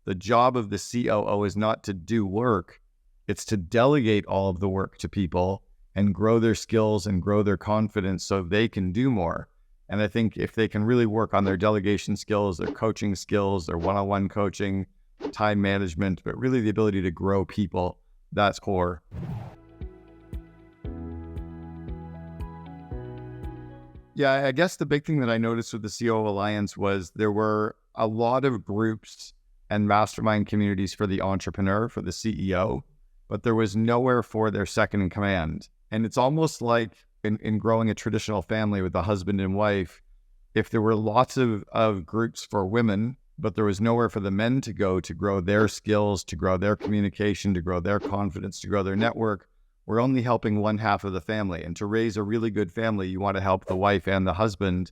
The job of the COO is not to do work. It's to delegate all of the work to people and grow their skills and grow their confidence so they can do more. And I think if they can really work on their delegation skills, their coaching skills, their one-on-one coaching, time management, but really the ability to grow people, that's core. Yeah, I guess the big thing that I noticed with the COO Alliance was there were a lot of groups and mastermind communities for the entrepreneur, for the CEO, but there was nowhere for their second in command. And it's almost like in growing a traditional family with a husband and wife, if there were lots of groups for women, but there was nowhere for the men to go to grow their skills, to grow their communication, to grow their confidence, to grow their network, we're only helping one half of the family. And to raise a really good family, you want to help the wife and the husband.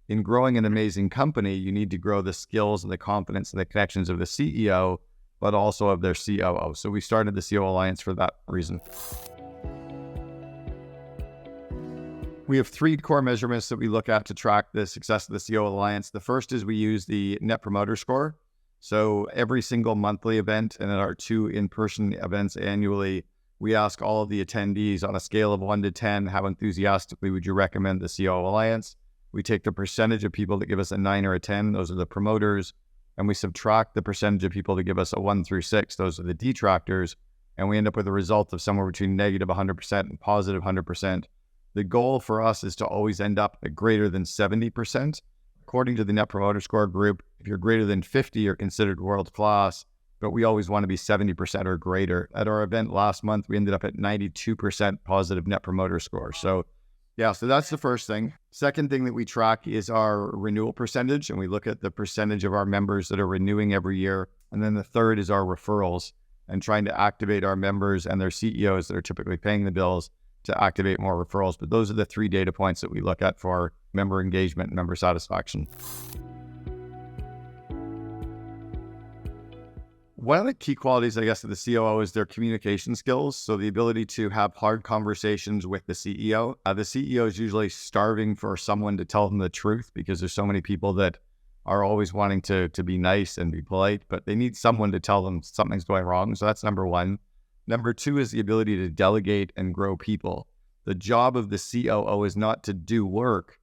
In growing an amazing company, you need to grow the skills and the confidence and the connections of the CEO, but also of their COO. So we started the COO Alliance for that reason. We have 3 core measurements that we look at to track the success of the COO Alliance. The first is we use the Net Promoter Score. So every single monthly event and at our 2 in-person events annually, we ask all of the attendees on a scale of 1 to 10, how enthusiastically would you recommend the COO Alliance? We take the percentage of people that give us a 9 or a 10, those are the promoters, and we subtract the percentage of people that give us a 1 through 6, those are the detractors, and we end up with a result of somewhere between negative 100% and positive 100%. The goal for us is to always end up at greater than 70%. According to the Net Promoter Score group, if you're greater than 50, you're considered world-class, but we always want to be 70% or greater. At our event last month, we ended up at 92% positive Net Promoter Score. So that's the first thing. Second thing that we track is our renewal percentage, and we look at the percentage of our members that are renewing every year. And then the third is our referrals and trying to activate our members and their CEOs that are typically paying the bills to activate more referrals. But those are the 3 data points that we look at for member engagement and member satisfaction. One of the key qualities, I guess, of the COO is their communication skills. So the ability to have hard conversations with the CEO. The CEO is usually starving for someone to tell them the truth because there's so many people that are always wanting to be nice and be polite, but they need someone to tell them something's going wrong. So that's number 1. Number 2 is the ability to delegate and grow people. The job of the COO is not to do work.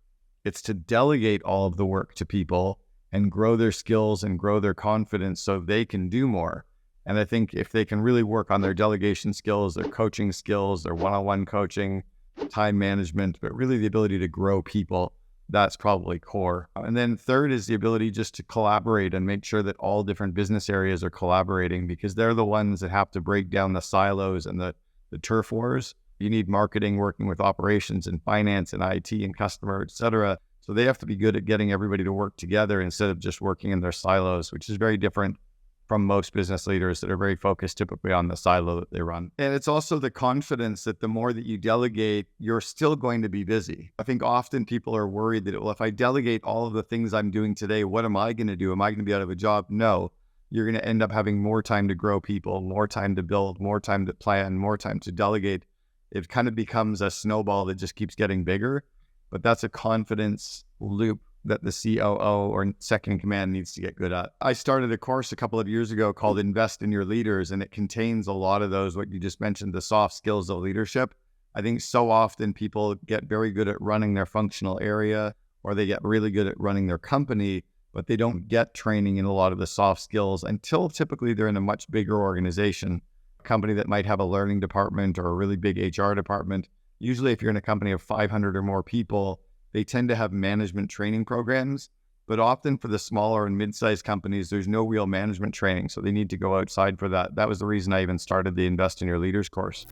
It's to delegate all of the work to people and grow their skills and grow their confidence so they can do more. And I think if they can really work on their delegation skills, their coaching skills, their one-on-one coaching, time management, but really the ability to grow people, that's probably core. And then third is the ability just to collaborate and make sure that all different business areas are collaborating because they're the ones that have to break down the silos and the turf wars. You need marketing working with operations and finance and IT and customer, et cetera. So they have to be good at getting everybody to work together instead of just working in their silos, which is very different from most business leaders that are very focused typically on the silo that they run. And it's also the confidence that the more that you delegate, you're still going to be busy. I think often people are worried that, well, if I delegate all of the things I'm doing today, what am I going to do? Am I going to be out of a job? No, you're going to end up having more time to grow people, more time to build, more time to plan, more time to delegate. It kind of becomes a snowball that just keeps getting bigger. But that's a confidence loop that the COO or second in command needs to get good at. I started a course a couple of years ago called Invest in Your Leaders, and it contains a lot of those, what you just mentioned, the soft skills of leadership. I think so often people get very good at running their functional area or they get really good at running their company, but they don't get training in a lot of the soft skills until typically they're in a much bigger organization, a company that might have a learning department or a really big HR department. Usually if you're in a company of 500 or more people, they tend to have management training programs, but often for the smaller and mid-sized companies, there's no real management training. So they need to go outside for that. That was the reason I even started the Invest in Your Leaders course.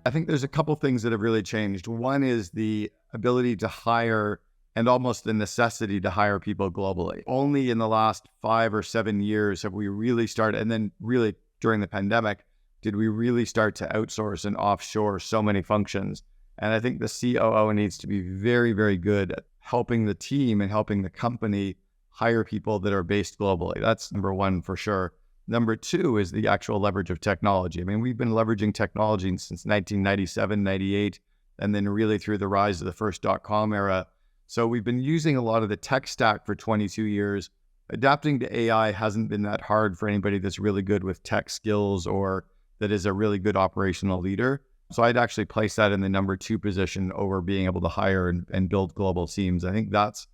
I think there's a couple things that have really changed. One is the ability to hire and almost the necessity to hire people globally. Only in the last 5 or 7 years have we really started, and then really during the pandemic, did we really start to outsource and offshore so many functions. And I think the COO needs to be very, very good at helping the team and helping the company hire people that are based globally. That's number 1 for sure. Number 2 is the actual leverage of technology. I mean, we've been leveraging technology since 1997, 98, and then really through the rise of the first .com era. So we've been using a lot of the tech stack for 22 years. Adapting to AI hasn't been that hard for anybody that's really good with tech skills or that is a really good operational leader. So I'd actually place that in the number 2 position over being able to hire and build global teams. I think that's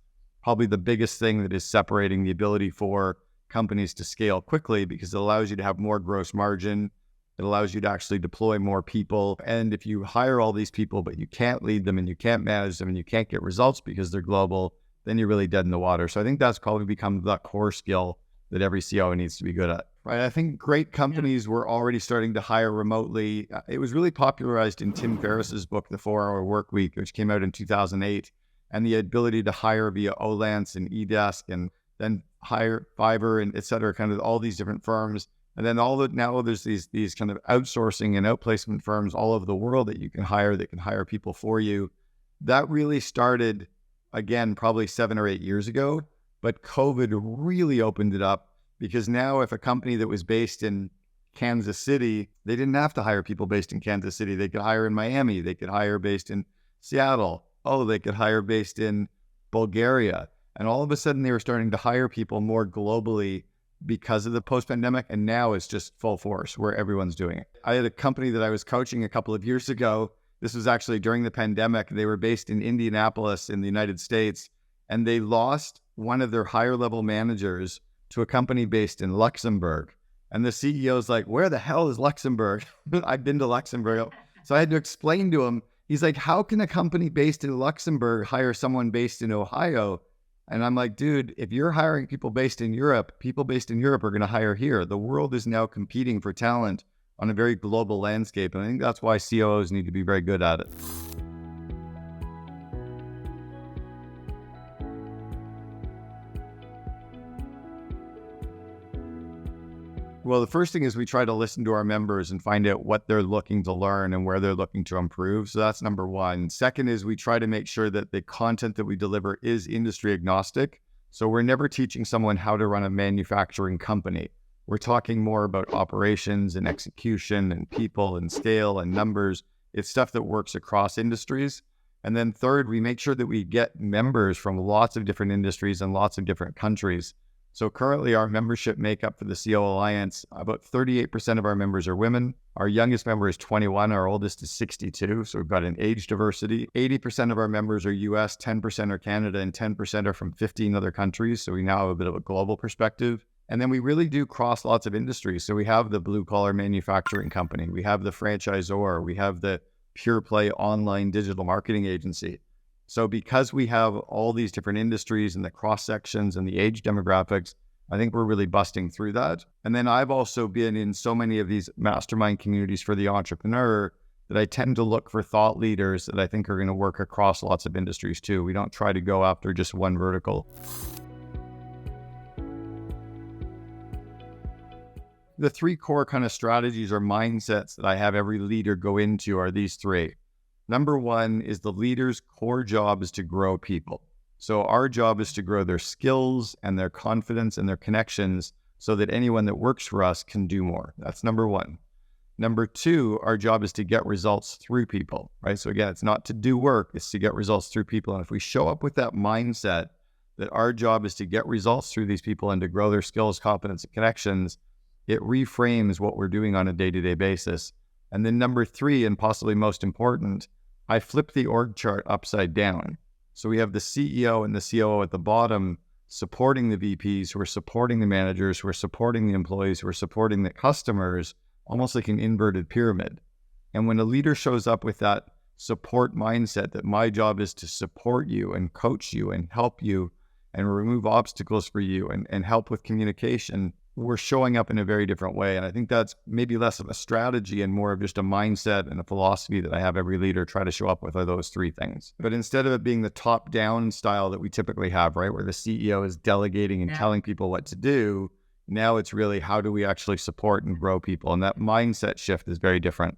probably the biggest thing that is separating the ability for companies to scale quickly, because it allows you to have more gross margin. It allows you to actually deploy more people. And if you hire all these people, but you can't lead them and you can't manage them and you can't get results because they're global, then you're really dead in the water. So I think that's probably become the core skill that every COO needs to be good at. Right. I think great companies were already starting to hire remotely. It was really popularized in Tim Ferriss's book, The 4-Hour Workweek, which came out in 2008. And the ability to hire via Olance and eDesk, and then hire Fiverr and et cetera, kind of all these different firms. And then now there's these kind of outsourcing and outplacement firms all over the world that you can hire, that can hire people for you. That really started, again, probably 7 or 8 years ago, but COVID really opened it up, because now if a company that was based in Kansas City, they didn't have to hire people based in Kansas City. They could hire in Miami. They could hire based in Seattle. Oh, they could hire based in Bulgaria. And all of a sudden they were starting to hire people more globally because of the post-pandemic. And now it's just full force where everyone's doing it. I had a company that I was coaching a couple of years ago. This was actually during the pandemic. They were based in Indianapolis in the United States, and they lost one of their higher level managers to a company based in Luxembourg. And the CEO's like, where the hell is Luxembourg? I've been to Luxembourg. So I had to explain to him, he's like, how can a company based in Luxembourg hire someone based in Ohio? And I'm like, dude, if you're hiring people based in Europe, people based in Europe are going to hire here. The world is now competing for talent on a very global landscape. And I think that's why COOs need to be very good at it. Well, the first thing is we try to listen to our members and find out what they're looking to learn and where they're looking to improve. So that's number 1. Second is we try to make sure that the content that we deliver is industry agnostic. So we're never teaching someone how to run a manufacturing company. We're talking more about operations and execution and people and scale and numbers. It's stuff that works across industries. And then third, we make sure that we get members from lots of different industries and lots of different countries. So currently our membership makeup for the COO Alliance, about 38% of our members are women. Our youngest member is 21, our oldest is 62. So we've got an age diversity. 80% of our members are US, 10% are Canada, and 10% are from 15 other countries. So we now have a bit of a global perspective. And then we really do cross lots of industries. So we have the blue collar manufacturing company, we have the franchisor, we have the pure play online digital marketing agency. So because we have all these different industries and the cross sections and the age demographics, I think we're really busting through that. And then I've also been in so many of these mastermind communities for the entrepreneur that I tend to look for thought leaders that I think are going to work across lots of industries too. We don't try to go after just one vertical. The 3 core kind of strategies or mindsets that I have every leader go into are these 3. Number 1 is the leader's core job is to grow people. So our job is to grow their skills and their confidence and their connections so that anyone that works for us can do more. That's number 1. Number 2, our job is to get results through people, right? So again, it's not to do work, it's to get results through people. And if we show up with that mindset that our job is to get results through these people and to grow their skills, confidence, and connections, it reframes what we're doing on a day-to-day basis. And then number 3, and possibly most important, I flip the org chart upside down. So we have the CEO and the COO at the bottom supporting the VPs, who are supporting the managers, who are supporting the employees, who are supporting the customers, almost like an inverted pyramid. And when a leader shows up with that support mindset, that my job is to support you and coach you and help you and remove obstacles for you and help with communication, we're showing up in a very different way. And I think that's maybe less of a strategy and more of just a mindset and a philosophy that I have every leader try to show up with, are those 3 things. But instead of it being the top-down style that we typically have, right, where the CEO is delegating and telling people what to do, now it's really how do we actually support and grow people? And that mindset shift is very different.